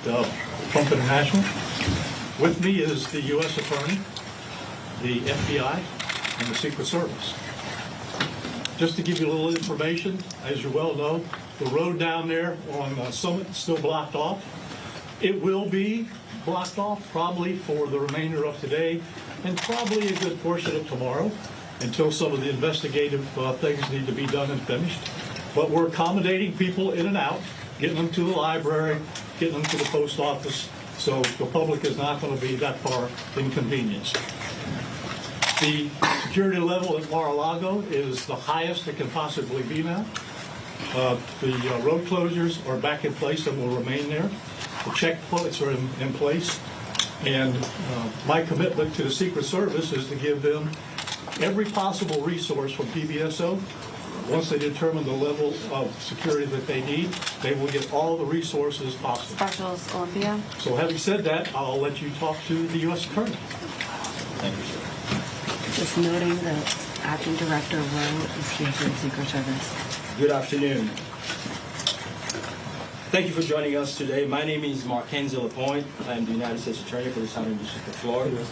Trump International. With me is the U.S. Attorney, the FBI, and the Secret Service. Just to give you a little information, as you well know, the road down there on Summit is still blocked off. It will be blocked off probably for the remainder of today and probably a good portion of tomorrow until some of the investigative things need to be done and finished. But we're accommodating people in and out, getting them to the library, getting them to the post office, so the public is not going to be that far inconvenienced. The security level at Mar-a-Lago is the highest it can possibly be now. The road closures are back in place and will remain there. The checkpoints are in place. And my commitment to the Secret Service is to give them every possible resource from PBSO. Once they determine the level of security that they need, they will get all the resources possible. Specials Olympia. So having said that, I'll let you talk to the U.S. Attorney. Thank you, sir. Just noting that Acting Director Rowe is here for the Secret Service. Good afternoon. Thank you for joining us today. My name is Markenzie Lapointe. I am the United States Attorney for the Southern District of Florida.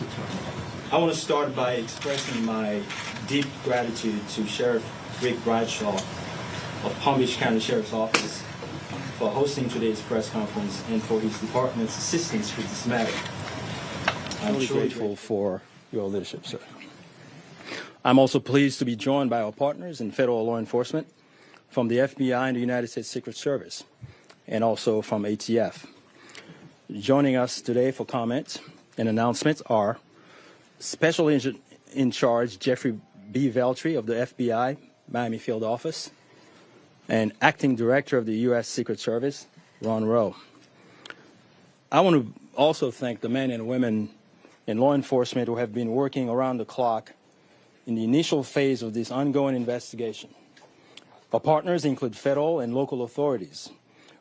I want to start by expressing my deep gratitude to Sheriff Rick Bradshaw of Palm Beach County Sheriff's Office for hosting today's press conference and for his department's assistance with this matter. I'm truly grateful for your leadership, sir. I'm also pleased to be joined by our partners in federal law enforcement from the FBI and the United States Secret Service, and also from ATF. Joining us today for comments and announcements are Special Agent in Charge Jeffrey B. Veltri of the FBI Miami Field Office, and Acting Director of the U.S. Secret Service, Ron Rowe. I want to also thank the men and women in law enforcement who have been working around the clock in the initial phase of this ongoing investigation. Our partners include federal and local authorities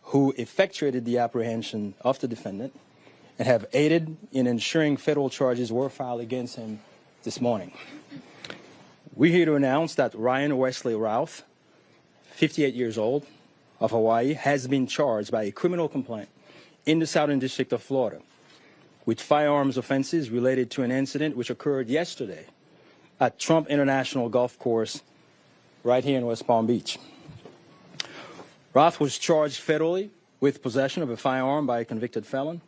who effectuated the apprehension of the defendant and have aided in ensuring federal charges were filed against him this morning. We're here to announce that Ryan Wesley Routh, 58 years old, of Hawaii, has been charged by a criminal complaint in the Southern District of Florida with firearms offenses related to an incident which occurred yesterday at Trump International Golf Course right here in West Palm Beach. Routh was charged federally with possession of a firearm by a convicted felon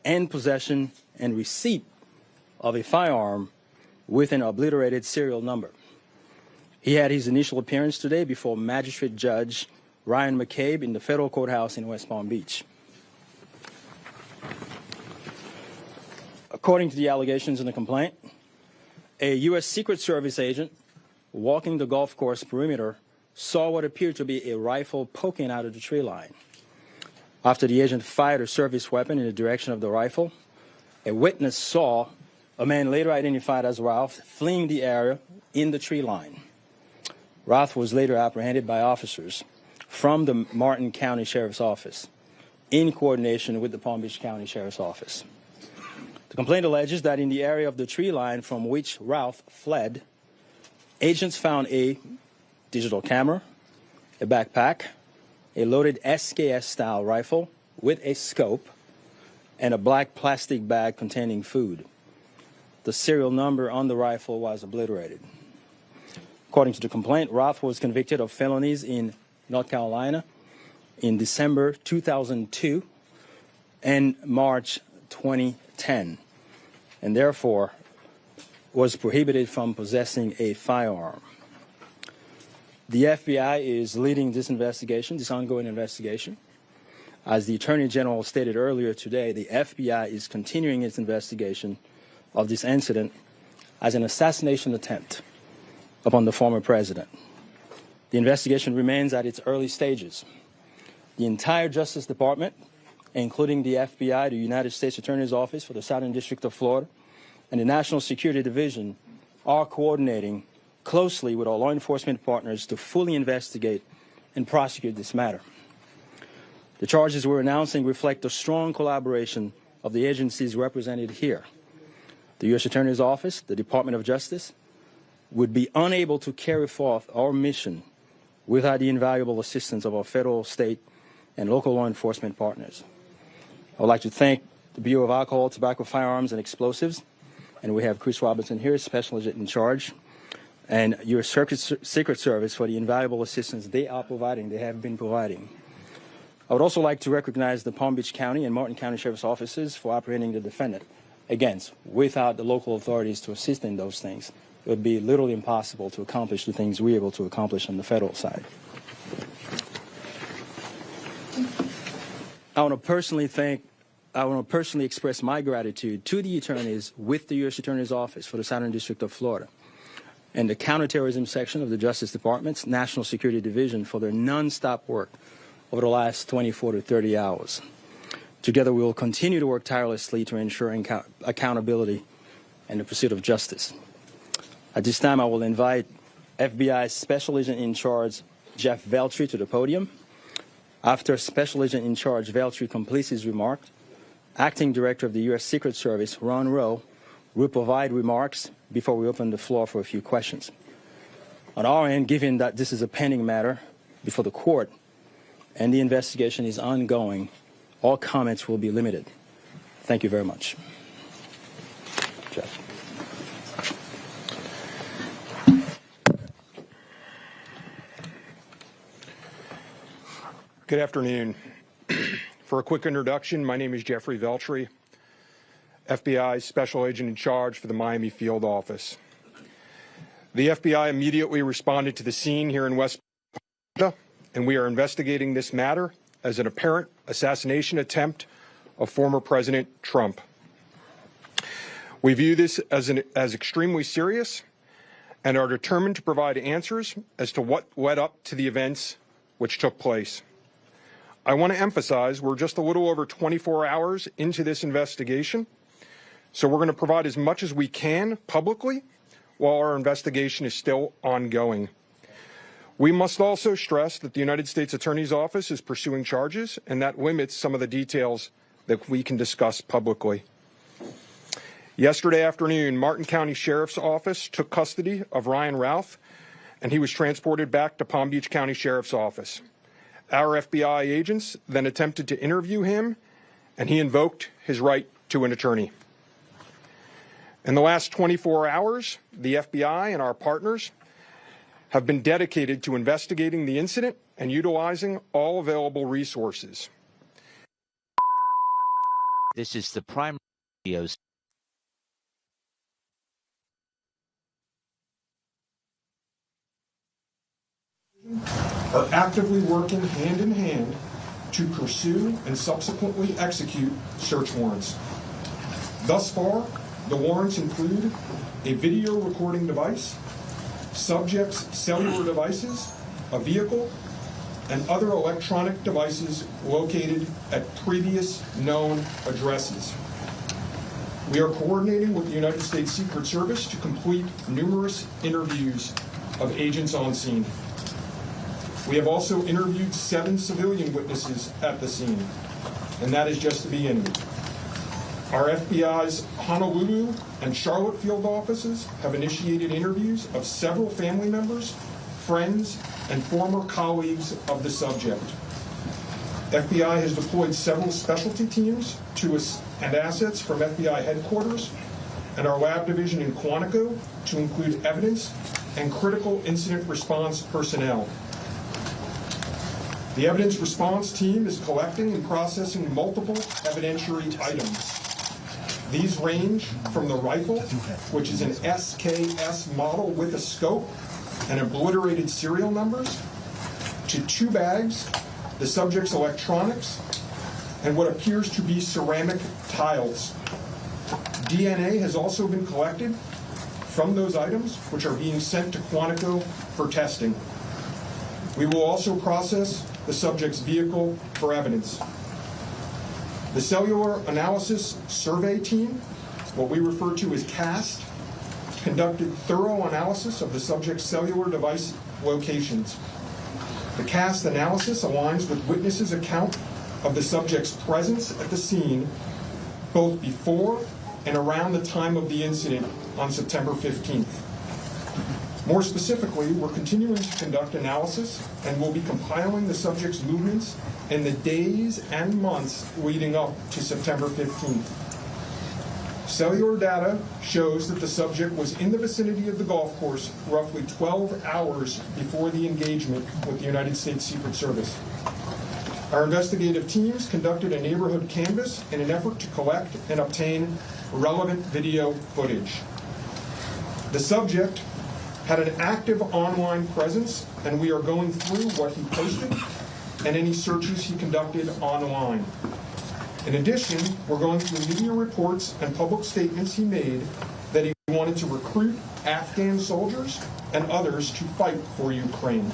and possession and receipt of a firearm with an obliterated serial number. He had his initial appearance today before Magistrate Judge Ryan McCabe in the federal courthouse in West Palm Beach. According to the allegations in the complaint, a U.S. Secret Service agent walking the golf course perimeter saw what appeared to be a rifle poking out of the tree line. After the agent fired a service weapon in the direction of the rifle, a witness saw a man later identified as Ralph fleeing the area in the tree line. Ralph was later apprehended by officers from the Martin County Sheriff's Office in coordination with the Palm Beach County Sheriff's Office. The complaint alleges that in the area of the tree line from which Ralph fled, agents found a digital camera, a backpack, a loaded SKS-style rifle with a scope, and a black plastic bag containing food. The serial number on the rifle was obliterated. According to the complaint, Roth was convicted of felonies in North Carolina in December 2002 and March 2010, and therefore was prohibited from possessing a firearm. The FBI is leading this investigation, this ongoing investigation. As the Attorney General stated earlier today, the FBI is continuing its investigation of this incident as an assassination attempt upon the former president. The investigation remains at its early stages. The entire Justice Department, including the FBI, the United States Attorney's Office for the Southern District of Florida, and the National Security Division are coordinating closely with our law enforcement partners to fully investigate and prosecute this matter. The charges we're announcing reflect the strong collaboration of the agencies represented here. The U.S. Attorney's Office, the Department of Justice, would be unable to carry forth our mission without the invaluable assistance of our federal, state, and local law enforcement partners. I would like to thank the Bureau of Alcohol, Tobacco, Firearms, and Explosives, and we have Chris Robinson here, Special Agent in Charge, and your Secret Service for the invaluable assistance they are providing, they have been providing. I would also like to recognize the Palm Beach County and Martin County Sheriff's Offices for apprehending the defendant. Again, without the local authorities to assist in those things, it would be literally impossible to accomplish the things we're able to accomplish on the federal side. I want to personally express my gratitude to the attorneys with the U.S. Attorney's Office for the Southern District of Florida and the Counterterrorism Section of the Justice Department's National Security Division for their nonstop work over the last 24 to 30 hours. Together, we will continue to work tirelessly to ensure accountability and the pursuit of justice. At this time, I will invite FBI Special Agent in Charge Jeff Veltri to the podium. After Special Agent in Charge Veltri completes his remark, Acting Director of the U.S. Secret Service, Ron Rowe, will provide remarks before we open the floor for a few questions. On our end, given that this is a pending matter before the court and the investigation is ongoing, all comments will be limited. Thank you very much. Jeff. Good afternoon. For a quick introduction, my name is Jeffrey Veltri, FBI Special Agent in Charge for the Miami Field Office. The FBI immediately responded to the scene here in West Florida, and we are investigating this matter as an apparent assassination attempt of former President Trump. We view this as extremely serious and are determined to provide answers as to what led up to the events which took place. I want to emphasize we're just a little over 24 hours into this investigation, so we're going to provide as much as we can publicly while our investigation is still ongoing. We must also stress that the United States Attorney's Office is pursuing charges, and that limits some of the details that we can discuss publicly. Yesterday afternoon, Martin County Sheriff's Office took custody of Ryan Routh, and he was transported back to Palm Beach County Sheriff's Office. Our FBI agents then attempted to interview him, and he invoked his right to an attorney. In the last 24 hours, the FBI and our partners have been dedicated to investigating the incident and utilizing all available resources. This is the primary video. Are actively working hand in hand to pursue and subsequently execute search warrants. Thus far, the warrants include a video recording device, subjects' cellular devices, a vehicle, and other electronic devices located at previous known addresses. We are coordinating with the United States Secret Service to complete numerous interviews of agents on scene. We have also interviewed 7 civilian witnesses at the scene, and that is just the beginning. Our FBI's Honolulu and Charlotte field offices have initiated interviews of several family members, friends, and former colleagues of the subject. FBI has deployed several specialty teams and assets from FBI headquarters and our lab division in Quantico to include evidence and critical incident response personnel. The evidence response team is collecting and processing multiple evidentiary items. These range from the rifle, which is an SKS model with a scope and obliterated serial numbers, to 2 bags, the subject's electronics, and what appears to be ceramic tiles. DNA has also been collected from those items, which are being sent to Quantico for testing. We will also process the subject's vehicle for evidence. The Cellular Analysis Survey Team, what we refer to as CAST, conducted thorough analysis of the subject's cellular device locations. The CAST analysis aligns with witnesses' account of the subject's presence at the scene both before and around the time of the incident on September 15th. More specifically, we're continuing to conduct analysis and will be compiling the subject's movements in the days and months leading up to September 15th. Cellular data shows that the subject was in the vicinity of the golf course roughly 12 hours before the engagement with the United States Secret Service. Our investigative teams conducted a neighborhood canvass in an effort to collect and obtain relevant video footage. The subject had an active online presence, and we are going through what he posted and any searches he conducted online. In addition, we're going through media reports and public statements he made that he wanted to recruit Afghan soldiers and others to fight for Ukraine.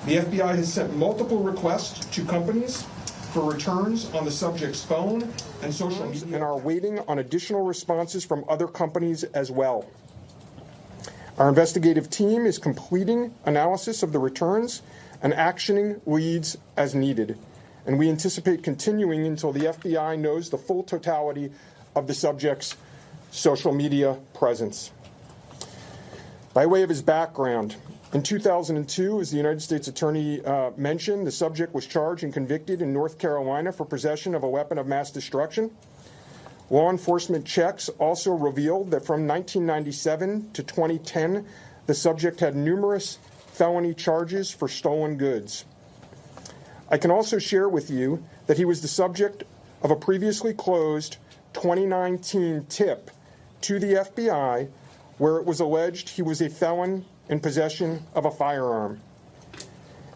The FBI has sent multiple requests to companies for returns on the subject's phone and social media and are waiting on additional responses from other companies as well. Our investigative team is completing analysis of the returns and actioning leads as needed, and we anticipate continuing until the FBI knows the full totality of the subject's social media presence. By way of his background, in 2002, as the United States Attorney mentioned, the subject was charged and convicted in North Carolina for possession of a weapon of mass destruction. Law enforcement checks also revealed that from 1997 to 2010, the subject had numerous felony charges for stolen goods. I can also share with you that he was the subject of a previously closed 2019 tip to the FBI where it was alleged he was a felon in possession of a firearm.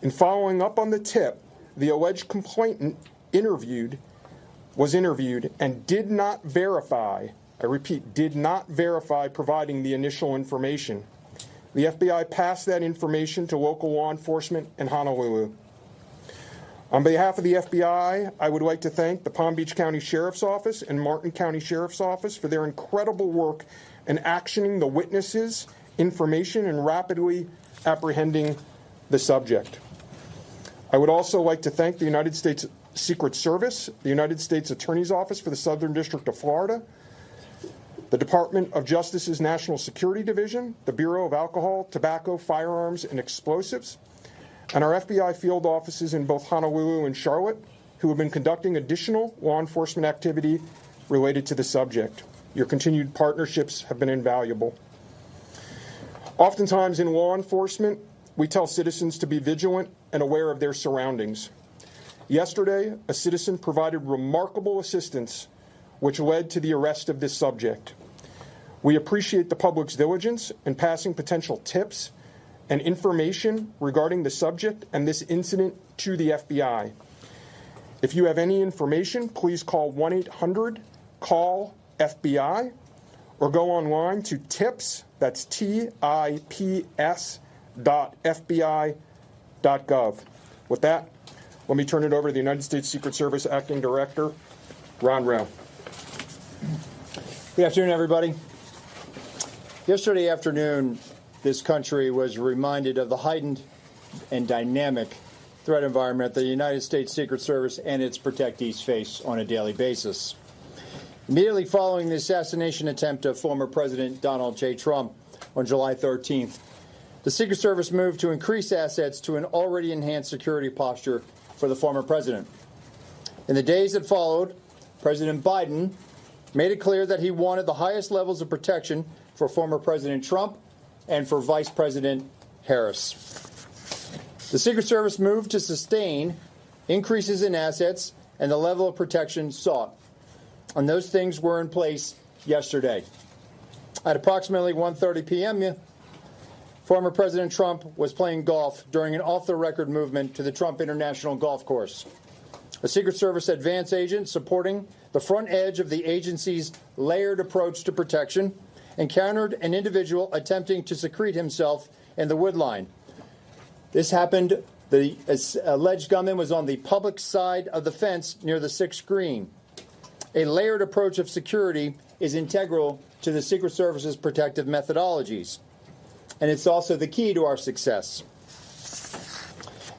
In following up on the tip, the alleged complainant was interviewed and did not verify, I repeat, did not verify providing the initial information. The FBI passed that information to local law enforcement in Honolulu. On behalf of the FBI, I would like to thank the Palm Beach County Sheriff's Office and Martin County Sheriff's Office for their incredible work in actioning the witnesses, information, and rapidly apprehending the subject. I would also like to thank the United States Secret Service, the United States Attorney's Office for the Southern District of Florida, the Department of Justice's National Security Division, the Bureau of Alcohol, Tobacco, Firearms, and Explosives, and our FBI field offices in both Honolulu and Charlotte, who have been conducting additional law enforcement activity related to the subject. Your continued partnerships have been invaluable. Oftentimes in law enforcement, we tell citizens to be vigilant and aware of their surroundings. Yesterday, a citizen provided remarkable assistance, which led to the arrest of this subject. We appreciate the public's diligence in passing potential tips and information regarding the subject and this incident to the FBI. If you have any information, please call 1-800-CALL-FBI or go online to tips, that's tips.fbi.gov. With that, let me turn it over to the United States Secret Service Acting Director, Ron Rowe. Good afternoon, everybody. Yesterday afternoon, this country was reminded of the heightened and dynamic threat environment that the United States Secret Service and its protectees face on a daily basis. Immediately following the assassination attempt of former President Donald J. Trump on July 13th, the Secret Service moved to increase assets to an already enhanced security posture for the former president. In the days that followed, President Biden made it clear that he wanted the highest levels of protection for former President Trump and for Vice President Harris. The Secret Service moved to sustain increases in assets and the level of protection sought. And those things were in place yesterday. At approximately 1:30 p.m., former President Trump was playing golf during an off-the-record movement to the Trump International Golf Course. A Secret Service advance agent supporting the front edge of the agency's layered approach to protection encountered an individual attempting to secrete himself in the wood line. This happened, the alleged gunman was on the public side of the fence near the sixth green. A layered approach of security is integral to the Secret Service's protective methodologies, and it's also the key to our success.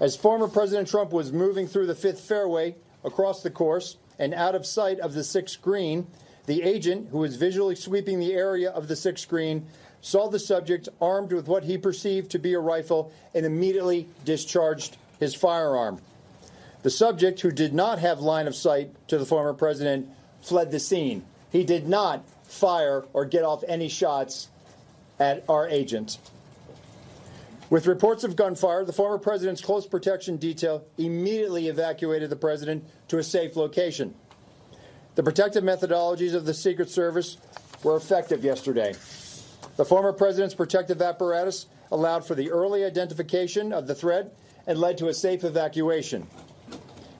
As former President Trump was moving through the fifth fairway across the course and out of sight of the sixth green, The agent, who was visually sweeping the area of the 6th screen, saw the subject armed with what he perceived to be a rifle and immediately discharged his firearm. The subject, who did not have line of sight to the former president, fled the scene. He did not fire or get off any shots at our agent. With reports of gunfire, the former president's close protection detail immediately evacuated the president to a safe location. The protective methodologies of the Secret Service were effective yesterday. The former president's protective apparatus allowed for the early identification of the threat and led to a safe evacuation.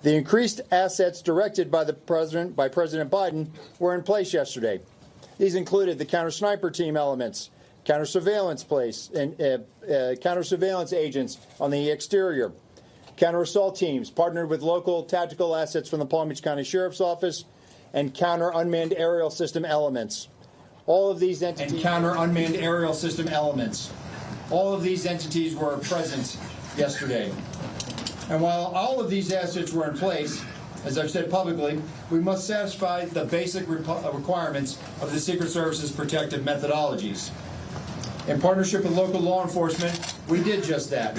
The increased assets directed by President Biden were in place yesterday. These included the counter-sniper team elements, counter-surveillance agents on the exterior, counter-assault teams partnered with local tactical assets from the Palm Beach County Sheriff's Office, and counter-unmanned aerial system elements. All of these entities were present yesterday. And while all of these assets were in place, as I've said publicly, we must satisfy the basic requirements of the Secret Service's protective methodologies. In partnership with local law enforcement, we did just that.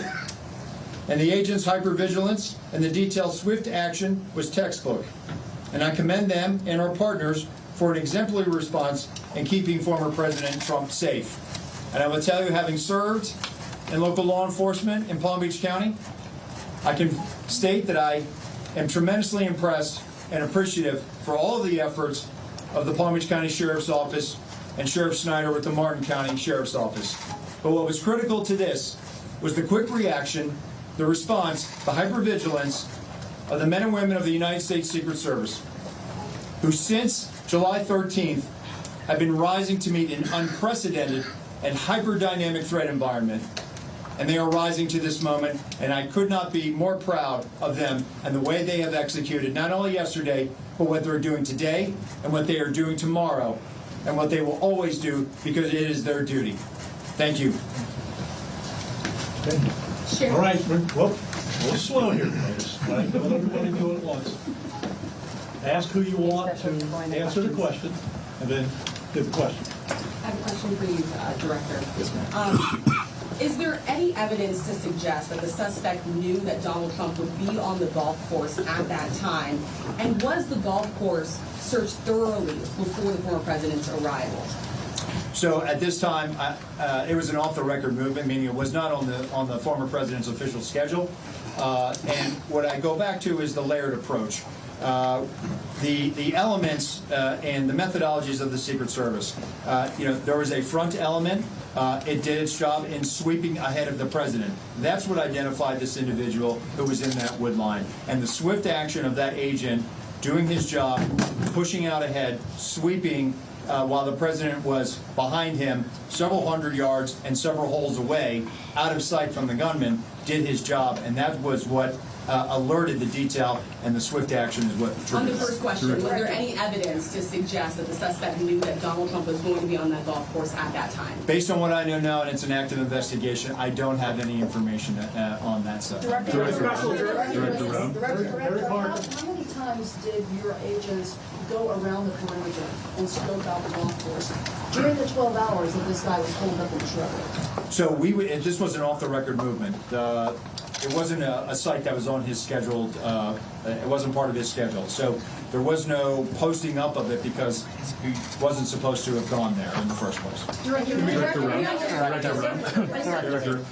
And the agents' hypervigilance and the detailed swift action was textbook. And I commend them and our partners for an exemplary response in keeping former President Trump safe. And I will tell you, having served in local law enforcement in Palm Beach County, I can state that I am tremendously impressed and appreciative for all of the efforts of the Palm Beach County Sheriff's Office and Sheriff Snyder with the Martin County Sheriff's Office. But what was critical to this was the quick reaction, the response, the hypervigilance of the men and women of the United States Secret Service, who since July 13th have been rising to meet an unprecedented and hyper-dynamic threat environment. And they are rising to this moment, and I could not be more proud of them and the way they have executed, not only yesterday, but what they're doing today and what they are doing tomorrow, and what they will always do because it is their duty. Thank you. Okay. All right, we're a little slow here, folks. I don't want everybody to do it at once. Ask who you want to answer the question, and then give the question. I have a question for you, Director. Yes, ma'am. Is there any evidence to suggest that the suspect knew that Donald Trump would be on the golf course at that time? And was the golf course searched thoroughly before the former president's arrival? So at this time, it was an off-the-record movement, meaning it was not on the former president's official schedule. And what I go back to is the layered approach. The elements and the methodologies of the Secret Service. There was a front element. It did its job in sweeping ahead of the president. That's what identified this individual who was in that wood line. And the swift action of that agent doing his job, pushing out ahead, sweeping while the president was behind him several hundred yards and several holes away, out of sight from the gunman, did his job. And that was what alerted the detail, and the swift action is what triggered. On the first question, was there any evidence to suggest that the suspect knew that Donald Trump was going to be on that golf course at that time? Based on what I know now, and it's an active investigation, I don't have any information on that subject. Director, how many times did your agents go around the perimeter and scope out the golf course during the 12 hours that this guy was holed up in the shrubbery? So this was an off-the-record movement. It wasn't a site that was on his scheduled, it wasn't part of his schedule. So there was no posting up of it because he wasn't supposed to have gone there in the first place. Director,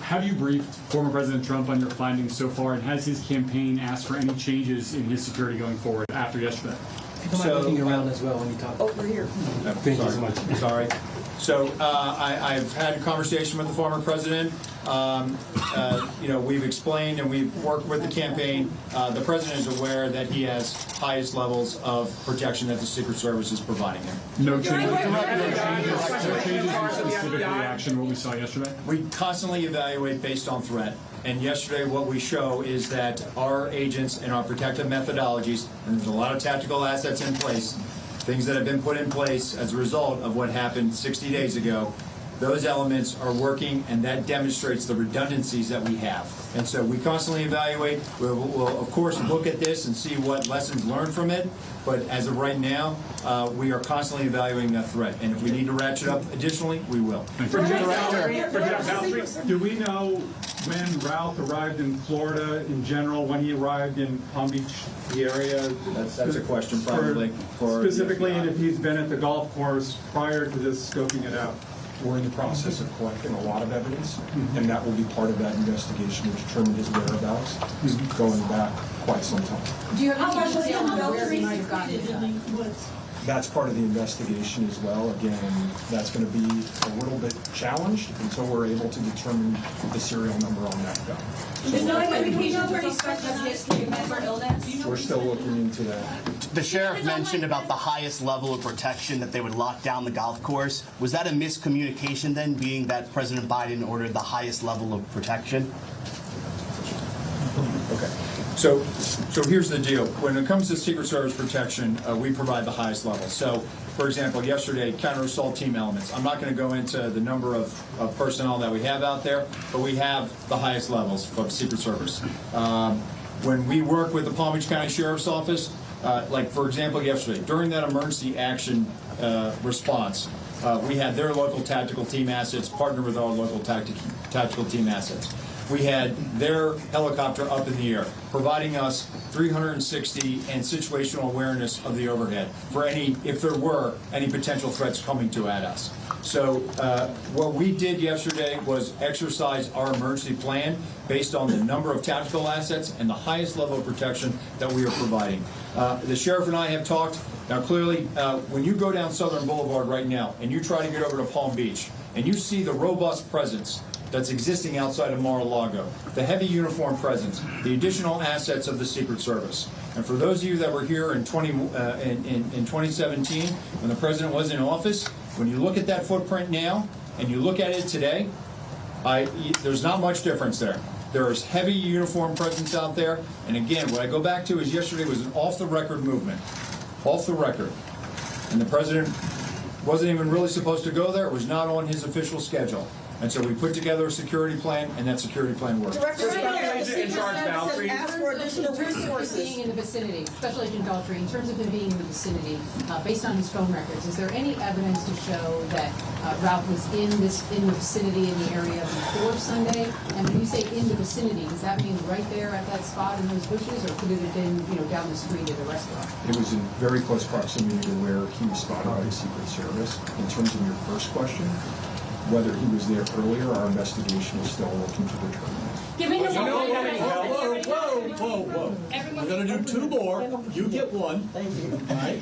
have you briefed former President Trump on your findings so far, and has his campaign asked for any changes in his security going forward after yesterday? So, looking around as well when you talk. Over here. Thank you so much. Sorry. So I've had a conversation with the former president. We've explained and we've worked with the campaign. The president is aware that he has highest levels of protection that the Secret Service is providing him. No changes in specific reaction to what we saw yesterday? We constantly evaluate based on threat. And yesterday what we show is that our agents and our protective methodologies, and there's a lot of tactical assets in place, things that have been put in place as a result of what happened 60 days ago, those elements are working, and that demonstrates the redundancies that we have. And so we constantly evaluate. We'll of course, look at this and see what lessons learned from it. But as of right now, we are constantly evaluating that threat. And if we need to ratchet up additionally, we will. Do we know when Ralph arrived in Florida in general, when he arrived in Palm Beach, the area? That's a question probably for specifically, and if he's been at the golf course prior to this scoping it out. We're in the process of collecting a lot of evidence, and that will be part of that investigation to determine his whereabouts going back quite some time. Do you have any detail on where he might have gotten it? That's part of the investigation as well. Again, that's going to be a little bit challenged until we're able to determine the serial number on that gun. We're still looking into that. The sheriff mentioned about the highest level of protection, that they would lock down the golf course. Was that a miscommunication then, being that President Biden ordered the highest level of protection? Okay. So here's the deal. When it comes to Secret Service protection, we provide the highest level. So, for example, yesterday, counter-assault team elements. I'm not going to go into the number of personnel that we have out there, but we have the highest levels of Secret Service. When we work with the Palm Beach County Sheriff's Office, like, for example, yesterday, during that emergency action response, we had their local tactical team assets partner with our local tactical team assets. We had their helicopter up in the air, providing us 360 and situational awareness of the overhead for if there were any potential threats coming at us. So what we did yesterday was exercise our emergency plan based on the number of tactical assets and the highest level of protection that we are providing. The sheriff and I have talked. Now, clearly, when you go down Southern Boulevard right now and you try to get over to Palm Beach and you see the robust presence that's existing outside of Mar-a-Lago, the heavy uniform presence, the additional assets of the Secret Service. And for those of you that were here in 2017, when the president was in office, when you look at that footprint now and you look at it today, there's not much difference there. There is heavy uniform presence out there. And again, what I go back to is yesterday was an off-the-record movement. Off the record. And the president wasn't even really supposed to go there. It was not on his official schedule. And so we put together a security plan, and that security plan worked. Director, in terms of being in the vicinity, Special Agent Daltrey, in terms of him being in the vicinity, based on his phone records, is there any evidence to show that Ralph was in the vicinity in the area before Sunday? And when you say in the vicinity, does that mean right there at that spot in those bushes, or could it have been, down the street at a restaurant? It was in very close proximity to where he was spotted by the Secret Service. In terms of your first question, whether he was there earlier, our investigation is still looking to determine. Whoa. We're going to do two more. You get one. Thank you. All right?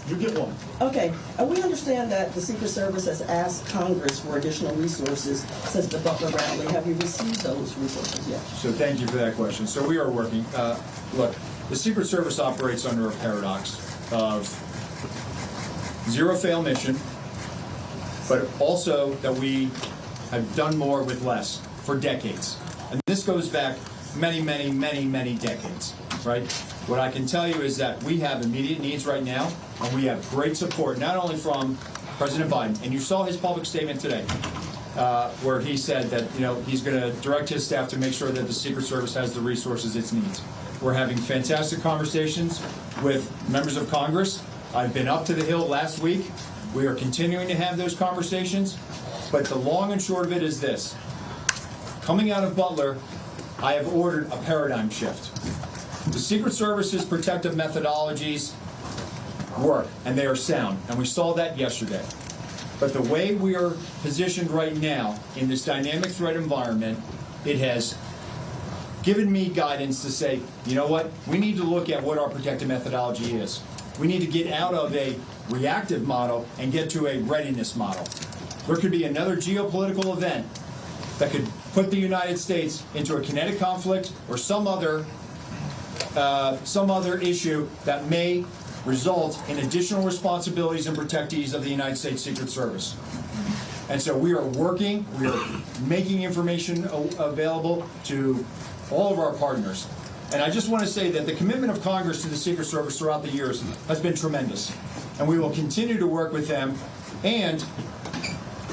You get one. Okay. We understand that the Secret Service has asked Congress for additional resources since the Butler rally. Have you received those resources yet? So thank you for that question. So we are working. Look, the Secret Service operates under a paradox of zero-fail mission, but also that we have done more with less for decades. And this goes back many decades, right? What I can tell you is that we have immediate needs right now, and we have great support, not only from President Biden, and you saw his public statement today, where he said that he's going to direct his staff to make sure that the Secret Service has the resources it needs. We're having fantastic conversations with members of Congress. I've been up to the Hill last week. We are continuing to have those conversations, but the long and short of it is this. Coming out of Butler, I have ordered a paradigm shift. The Secret Service's protective methodologies work, and they are sound, and we saw that yesterday. But the way we are positioned right now in this dynamic threat environment, it has given me guidance to say, you know what, we need to look at what our protective methodology is. We need to get out of a reactive model and get to a readiness model. There could be another geopolitical event that could put the United States into a kinetic conflict or some other issue that may result in additional responsibilities and protectees of the United States Secret Service. And so we are working, we are making information available to all of our partners. And I just want to say that the commitment of Congress to the Secret Service throughout the years has been tremendous. And we will continue to work with them. And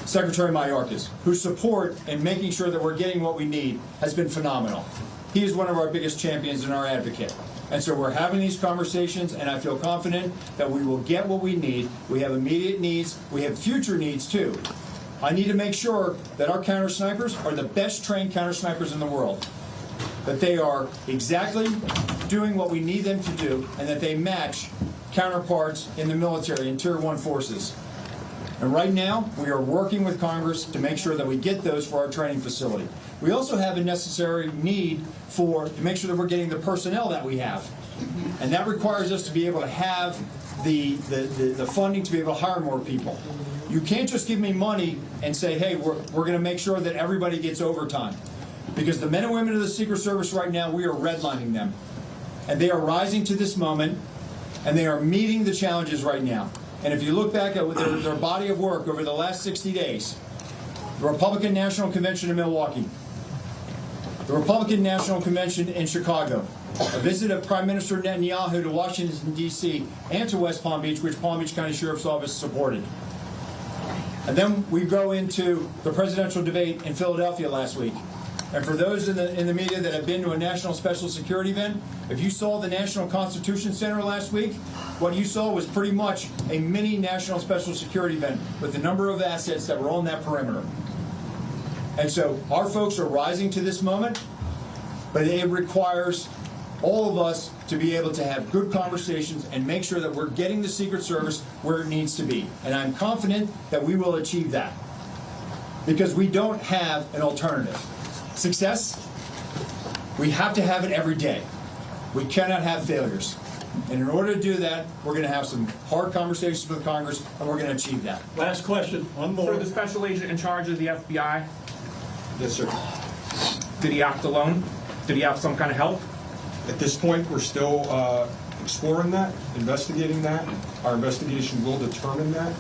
Secretary Mayorkas, whose support in making sure that we're getting what we need has been phenomenal. He is one of our biggest champions and our advocate. And so we're having these conversations, and I feel confident that we will get what we need. We have immediate needs. We have future needs, too. I need to make sure that our counter snipers are the best trained counter snipers in the world, that they are exactly doing what we need them to do, and that they match counterparts in the military and Tier 1 forces. And right now, we are working with Congress to make sure that we get those for our training facility. We also have a necessary need to make sure that we're getting the personnel that we have. And that requires us to be able to have the funding to be able to hire more people. You can't just give me money and say, hey, we're going to make sure that everybody gets overtime. Because the men and women of the Secret Service right now, we are redlining them. And they are rising to this moment, and they are meeting the challenges right now. And if you look back at their body of work over the last 60 days, the Republican National Convention in Milwaukee, the Republican National Convention in Chicago, a visit of Prime Minister Netanyahu to Washington, D.C., and to West Palm Beach, which Palm Beach County Sheriff's Office supported. And then we go into the presidential debate in Philadelphia last week. And for those in the media that have been to a national special security event, if you saw the National Constitution Center last week, what you saw was pretty much a mini national special security event with the number of assets that were on that perimeter. And so our folks are rising to this moment, but it requires all of us to be able to have good conversations and make sure that we're getting the Secret Service where it needs to be. And I'm confident that we will achieve that, because we don't have an alternative. Success, we have to have it every day. We cannot have failures. And in order to do that, we're going to have some hard conversations with Congress, and we're going to achieve that. Last question, one more. For the special agent in charge of the FBI, Yes, sir. did he act alone? Did he have some kind of help? At this point, we're still exploring that, investigating that. Our investigation will determine that.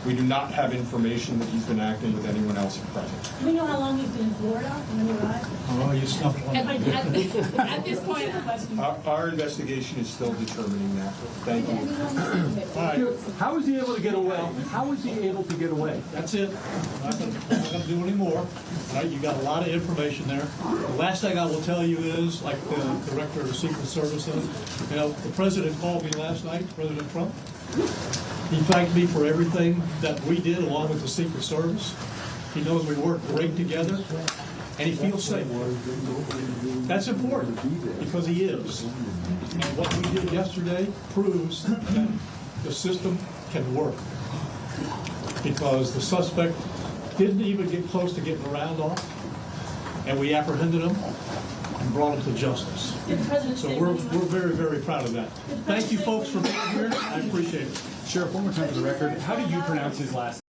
We do not have information that he's been acting with anyone else at present. Do we know how long he's been in Florida when he arrived? Oh, you stumped one. At this point, Our investigation is still determining that. Thank you. All right, How was he able to get away? How was he able to get away? that's it. I'm not going to do any more. All right, you got a lot of information there. The last thing I will tell you is, like the director of the Secret Service said, you know, the president called me last night, President Trump. He thanked me for everything that we did along with the Secret Service. He knows we worked great together, and he feels safe. That's important, because he is. And what we did yesterday proves that the system can work, because the suspect didn't even get close to getting around off, and we apprehended him and brought him to justice. So we're very, very proud of that. Thank you, folks, for being here. I appreciate it. Sheriff, one more time for the record, how do you pronounce his last name?